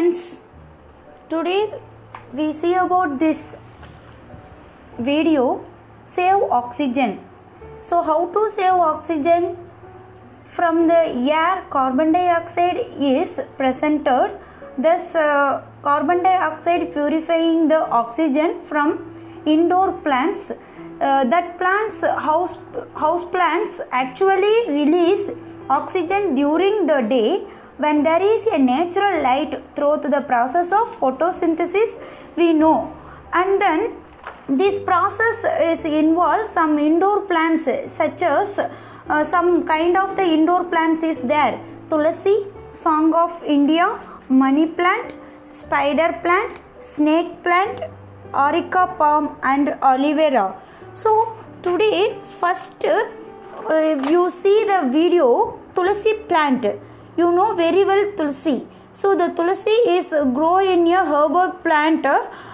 friends, today we see about this video save oxygen. So how to save oxygen from the air? Carbon dioxide is presented. Thus carbon dioxide purifying the oxygen from indoor plants. That plants, house plants actually release oxygen during the day when there is a natural light through the process of photosynthesis, we know. And then this process is involve some indoor plants, such as some kind of the indoor plants is there: tulsi, song of India, money plant, spider plant, snake plant, areca palm and aloe vera. So today first you see the video tulsi plant. You know very well tulsi. So the tulsi is grow in a herbal plant,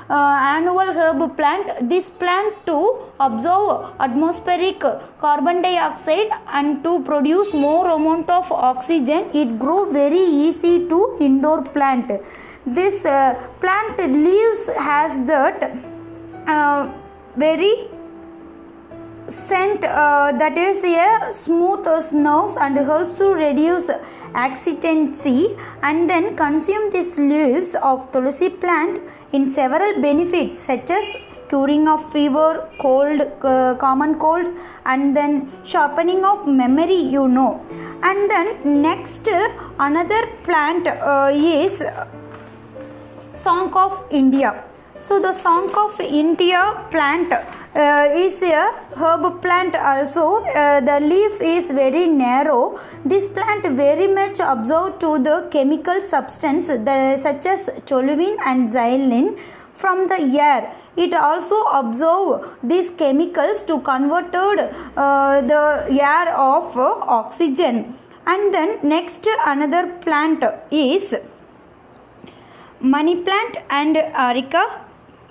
annual herb plant. This plant to absorb atmospheric carbon dioxide and to produce more amount of oxygen. It grow very easy to indoor plant. This plant leaves has that very scent that is a smooth as nerves and helps to reduce accidency. And then consume these leaves of tulsi plant in several benefits, such as curing of fever, cold, common cold, and then sharpening of memory, you know. And then next another plant is song of India. So the song of India plant is a herb plant also. The leaf is very narrow. This plant very much absorb to the chemical substance such as toluene and xylene from the air. It also absorb these chemicals to converted the air of oxygen. And then next another plant is money plant and areca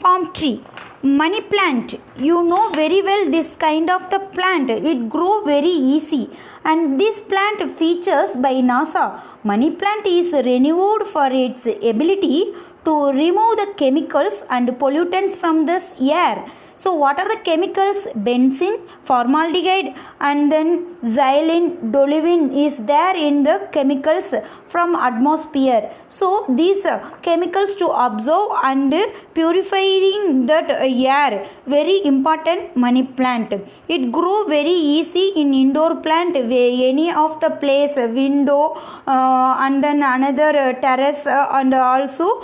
palm tree. Money plant, you know very well this kind of the plant. It grow very easy, and this plant features by NASA. Money plant is renowned for its ability to remove the chemicals and pollutants from this air. So what are the chemicals? Benzene, formaldehyde, and then xylene, toluene is there in the chemicals from atmosphere. So these chemicals to absorb and purifying that air, very important money plant. It grow very easy in indoor plant, any of the place, window and then another terrace, and also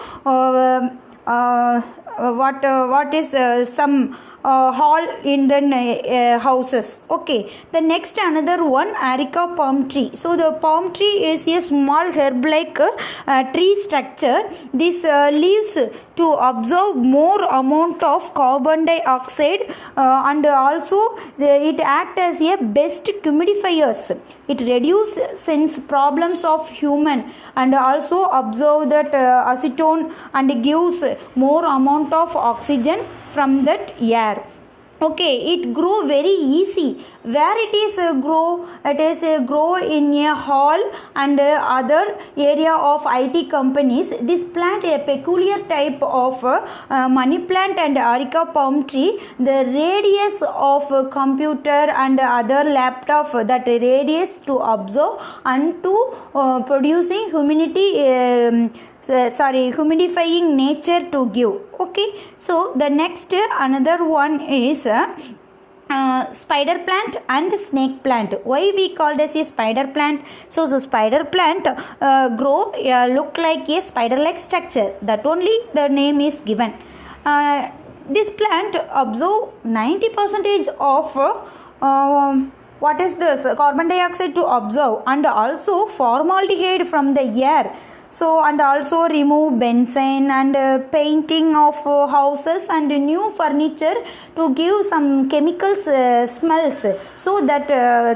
what is some hall in the houses. Okay, the next another one, areca palm tree. So the palm tree is a small herb like tree structure. This leaves to absorb more amount of carbon dioxide and also it act as a best humidifiers. It reduces sense problems of human and also absorb that acetone and gives more amount of oxygen from that air. Okay, it grow very easy. Where it is grow? It is grow in a hall and other area of IT companies. This plant a peculiar type of money plant and areca palm tree. The radius of computer and other laptop, that radius to absorb and to producing humidifying nature to give. Okay, so the next another one is spider plant and snake plant. Why we called as a spider plant? So the spider plant grow look like a spider like structure, that only the name is given. This plant absorb 90% of what is this carbon dioxide to absorb, and also formaldehyde from the air. So and also remove benzene and painting of houses and new furniture to give some chemicals smells, so that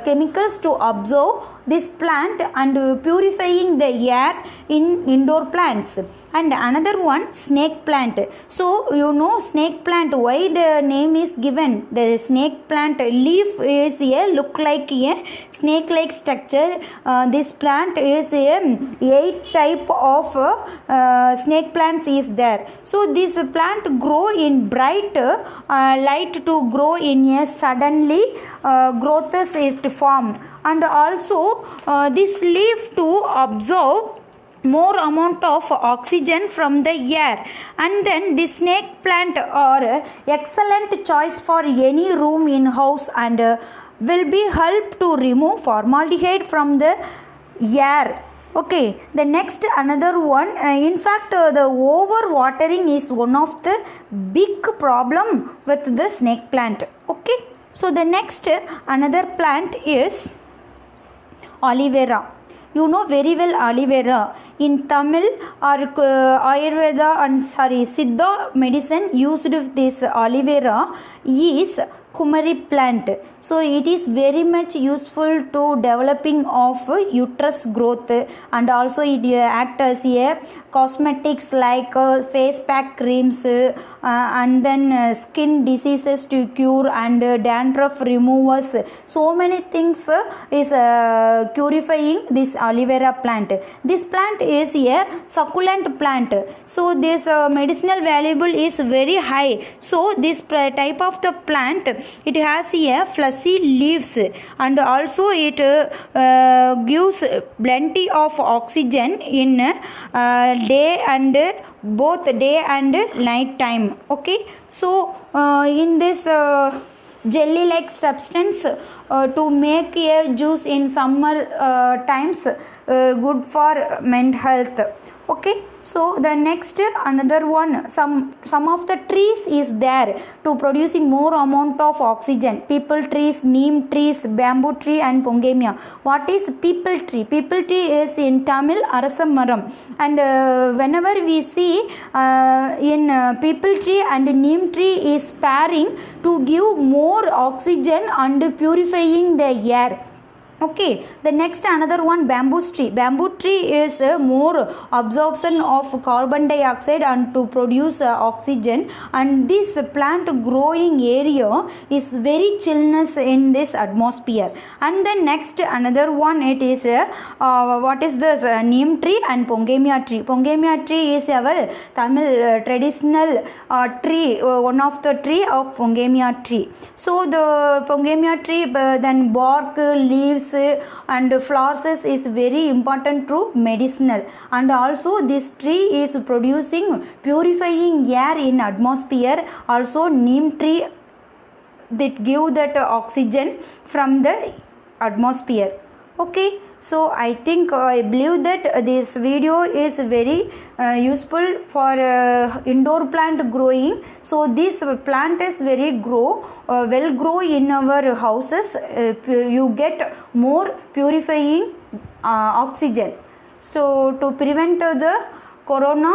chemicals to absorb this plant and purifying the air in indoor plants. And another one, snake plant. So you know snake plant, why the name is given. The snake plant leaf is a look like a snake like structure. This plant is a 8 type of snake plants is there. So this plant grow in bright light to grow in a suddenly growth is to form, and also this leaf to absorb more amount of oxygen from the air. And then the snake plant are excellent choice for any room in house and will be help to remove formaldehyde from the air. Okay, the next another one, in fact the over watering is one of the big problem with the snake plant. Okay, so the next another plant is aloe vera. You know very well aloe vera. In Tamil or Ayurveda and Siddha medicine used this aloe vera is kumari plant. So it is very much useful to developing of uterus growth, and also it act as a cosmetics like face pack creams and then skin diseases to cure and dandruff removers. So many things is purifying this aloe vera plant. This plant is a succulent plant. So this medicinal valuable is very high. So this type of the plant, it has a fleshy leaves, and also it gives plenty of oxygen in day and both day and night time. Okay, so in this jelly like substance to make a juice in summer times good for mental health. Okay, so the next another one, some of the trees is there to producing more amount of oxygen. People trees, neem trees, bamboo tree and pongamia. What is people tree? People tree is in Tamil arasamaram, and whenever we see in people tree and neem tree is pairing to give more oxygen and purifying the air. Okay, the next another one, bamboo tree. Bamboo tree is more absorption of carbon dioxide and to produce oxygen, and this plant growing area is very chillness in this atmosphere. And then next another one, it is what is this, neem tree and pongamia tree. Pongamia tree is our Tamil traditional tree, one of the tree of pongamia tree. So the pongamia tree, then bark, leaves and flowers is very important to medicinal, and also this tree is producing purifying air in atmosphere. Also neem tree that give that oxygen from the atmosphere. Okay, so I think I believe that this video is very useful for indoor plant growing. So this plant is very well grow in our houses. You get more purifying oxygen. So to prevent the corona